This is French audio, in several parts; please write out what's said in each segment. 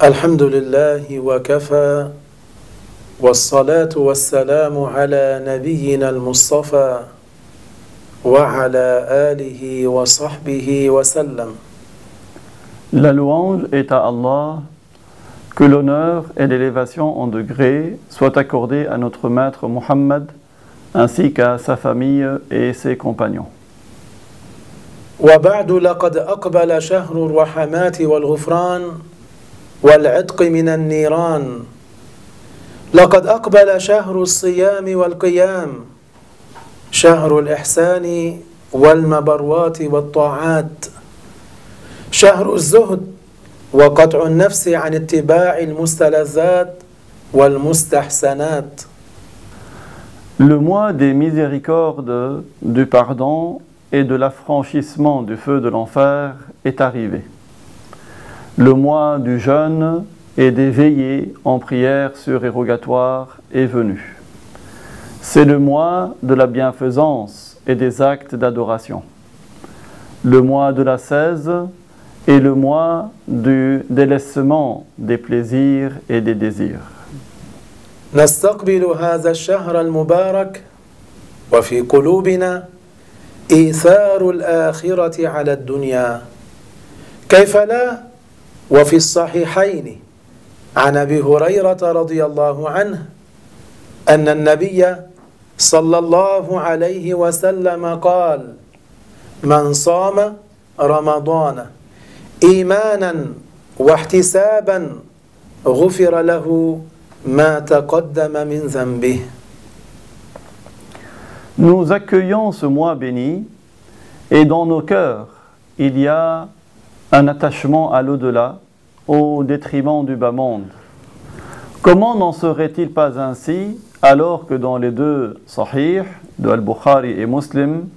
الحمد لله وكفى والصلاة والسلام على نبينا المصطفى وعلى آله وصحبه وسلم. La louange est à Allah, que l'honneur et l'élévation en degré soient accordés à notre maître Muhammad ainsi qu'à sa famille et ses compagnons. وبعد لقد أقبل شهر الرحمات والغفران والعتق من النيران. لقد أقبل شهر الصيام والقيام، شهر الإحسان والمبروات والطاعات، شهر الزهد وقطع النفس عن اتباع المستلذات والمستحسنات. Le mois des miséricordes, du pardon et de l'affranchissement du feu de l'enfer est arrivé. Le mois du jeûne et des veillées en prière surérogatoire est venu. C'est le mois de la bienfaisance et des actes d'adoration. Le mois de l'ascèse et le mois du délaissement des plaisirs et des désirs. نستقبل هذا الشهر المبارك وفي قلوبنا إيثار الآخرة على الدنيا. كيف لا؟ وفي الصحيحين عن أبي هريرة رضي الله عنه أن النبي صلى الله عليه وسلم قال: من صام رمضان إيمانا واحتسابا غفر له ما تقدم من ذنبه. Nous accueillons ce mois béni et dans nos cœurs il y a un attachement à l'au-delà au détriment du bas monde. Comment n'en serait-il pas ainsi alors que dans les deux Sahih de Al-Bukhari et Muslim,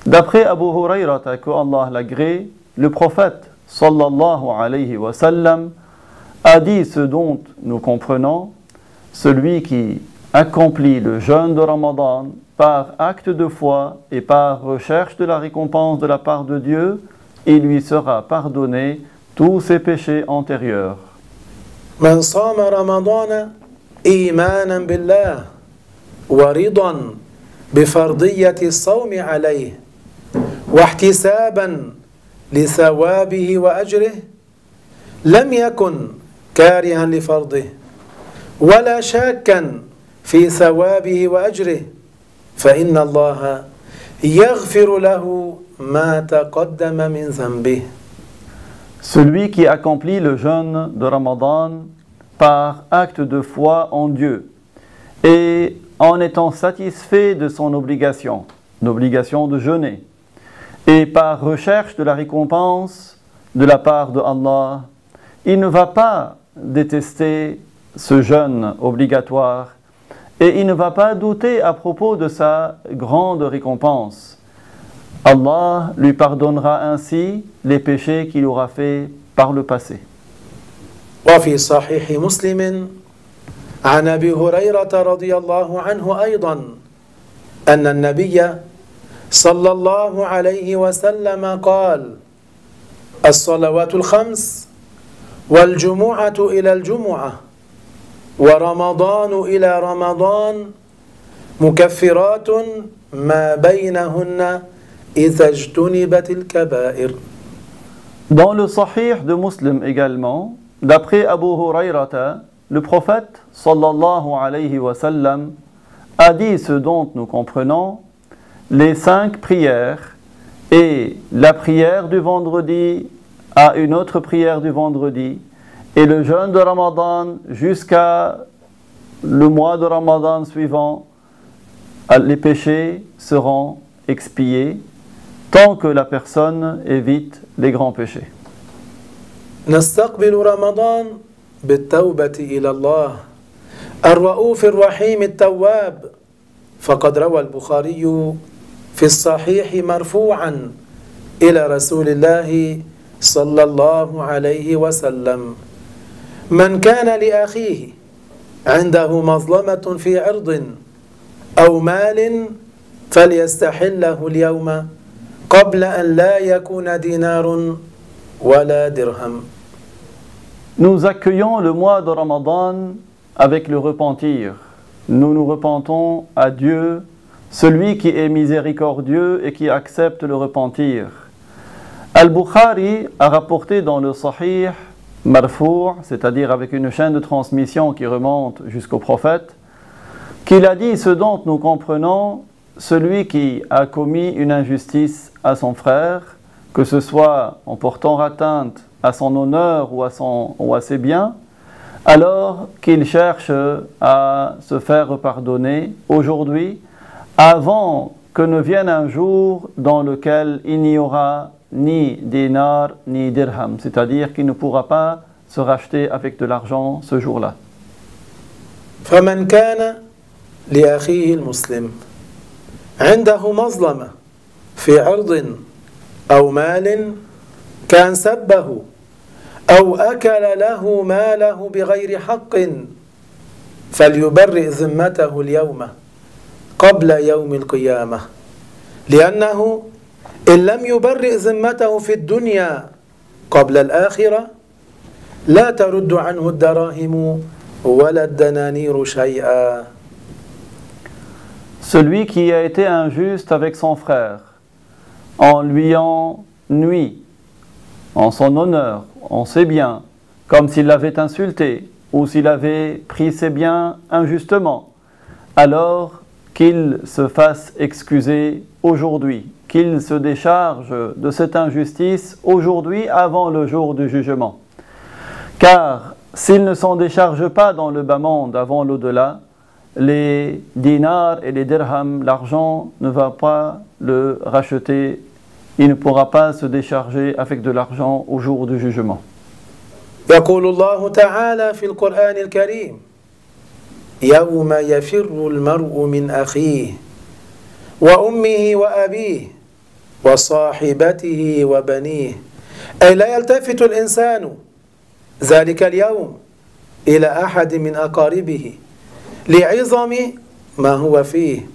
d'après Abu Hurayrata, que Allah l'agrée, le prophète sallallahu alayhi wa sallam a dit ce dont nous comprenons: celui qui accomplit le jeûne de Ramadan par acte de foi et par recherche de la récompense de la part de Dieu, il lui sera pardonné tous ses péchés antérieurs. من صام رمضان إيمانا بالله ورضا بفرضية الصوم عليه واحتسابا لثوابه وأجره لم يكن كارها لفرضه ولا شاكا في ثوابه وأجره فإن الله يغفر له ما تقدم من ذنبه. Celui qui accomplit le jeûne de Ramadan par acte de foi en Dieu et en étant satisfait de son obligation, l'obligation de jeûner, et par recherche de la récompense de la part de Allah, il ne va pas détester ce jeûne obligatoire et il ne va pas douter à propos de sa grande récompense. Allah lui pardonnera ainsi les péchés qu'il aura fait par le passé. وفي صحيح مسلم عن أبي هريرة رضي الله عنه أيضا أن النبي صلى الله عليه وسلم قال: الصلوات الخمس والجمعة إلى الجمعة ورمضان إلى رمضان مكفرات ما بينهن إذا اجتنبت الكبائر. Dans le Sahih de Muslim également, d'après Abu Hurayrata, le prophète sallallahu alayhi wa sallam a dit ce dont nous comprenons: les 5 prières et la prière du vendredi à une autre prière du vendredi et le jeûne de Ramadan jusqu'à le mois de Ramadan suivant, les péchés seront expiés tant que la personne évite les grands péchés. نستقبل رمضان بالتوبة إلى الله الرؤوف الرحيم التواب. فقد روى البخاري في الصحيح مرفوعا إلى رسول الله صلى الله عليه وسلم: من كان لأخيه عنده مظلمة في عرض أو مال فليستحله اليوم قبل أن لا يكون دينار ولا درهم. nous accueillons le mois de Ramadan avec le repentir. Nous nous repentons à Dieu, celui qui est miséricordieux et qui accepte le repentir. Al-Bukhari a rapporté dans le Sahih Marfou', c'est-à-dire avec une chaîne de transmission qui remonte jusqu'au prophète, qu'il a dit ce dont nous comprenons: celui qui a commis une injustice à son frère, que ce soit en portant atteinte à son honneur ou à ses biens, alors qu'il cherche à se faire pardonner aujourd'hui, avant que ne vienne un jour dans lequel il n'y aura ni dinar ni dirham, c'est-à-dire qu'il ne pourra pas se racheter avec de l'argent ce jour-là. فمن كان لأخيه المسلم عنده مظلمة في عرض أو مال كان سبه أو أكل له ماله بغير حق فليبرئ ذمته اليوم قبل يوم القيامة لأنه إن لم يبرئ ذمته في الدنيا قبل الآخرة لا ترد عنه الدراهم ولا الدنانير شيئا. Celui qui a été injuste avec son frère, en lui en nuit, en son honneur, en ses biens, comme s'il l'avait insulté ou s'il avait pris ses biens injustement, alors qu'il se fasse excuser aujourd'hui, qu'il se décharge de cette injustice aujourd'hui avant le jour du jugement. Car s'il ne s'en décharge pas dans le bas monde avant l'au-delà, les dinars et les dirhams, l'argent ne va pas le racheter, il ne pourra pas se décharger avec de l'argent au jour du jugement. يقول الله تعالى في القرآن الكريم يوم يفر المرء من أخيه وأمه وأبيه وصاحبته وبنيه أي لا يلتفت الإنسان ذلك اليوم إلى أحد من أقاربه لعظم ما هو فيه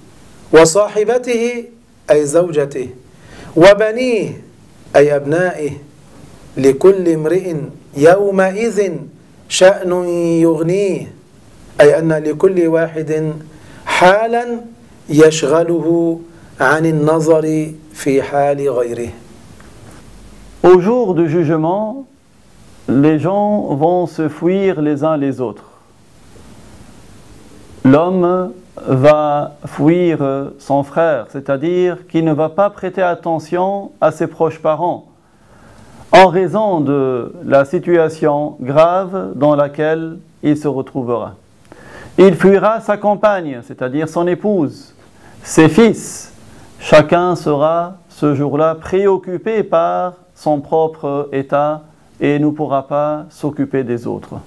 وصاحبته أي زوجته وبنيه أي أبنائه لكل امرئ يومئذ شأن يغنيه أي أن لكل واحد حالا يشغله عن النظر في حال غيره. Au jour du jugement, les gens vont se fuir les uns les autres. L'homme va fuir son frère, c'est-à-dire qu'il ne va pas prêter attention à ses proches parents en raison de la situation grave dans laquelle il se retrouvera. Il fuira sa compagne, c'est-à-dire son épouse, ses fils. Chacun sera ce jour-là préoccupé par son propre état et ne pourra pas s'occuper des autres.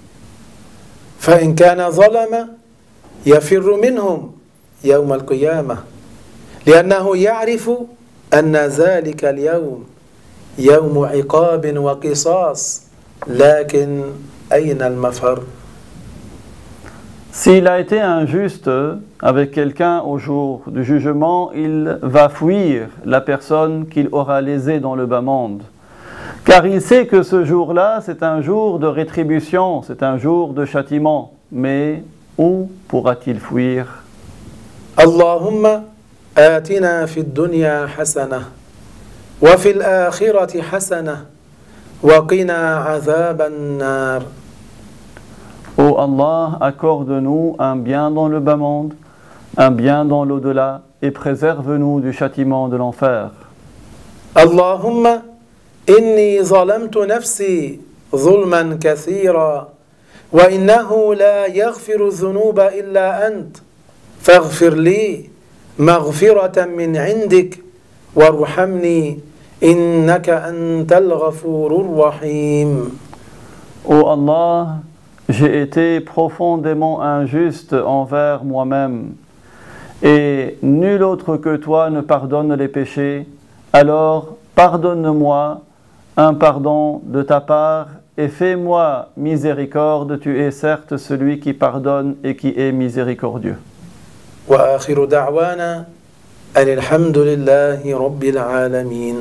فإن كان ظلم يفر منهم يوم القيامة لأنه يعرف أن ذلك اليوم يوم عقاب وقصاص لكن أين المفر؟ S'il a été injuste avec quelqu'un au jour du jugement, il va fuir la personne qu'il aura lésée dans le bas monde. Car il sait que ce jour-là, c'est un jour de rétribution, c'est un jour de châtiment. Mais où pourra-t-il fuir? اللهم آتنا في الدنيا حسنة وفي الآخرة حسنة وقنا عذاب النار. Ô Allah, accorde-nous un bien dans le bas monde, un bien dans l'au-delà, et préserve-nous du châtiment de l'enfer. اللهم إني ظلمت نفسي ظلما كثيرا وإنه لا يغفر الذنوب إلا أنت فاغفر لي مغفرة من عندك وارحمني إنك أنت الغفور الرحيم. Ô Allah, j'ai été profondément injuste envers moi-même, et nul autre que toi ne pardonne les péchés, alors pardonne-moi un pardon de ta part, et fais-moi miséricorde, tu es certes celui qui pardonne et qui est miséricordieux. وآخر دعوانا أن الحمد لله رب العالمين.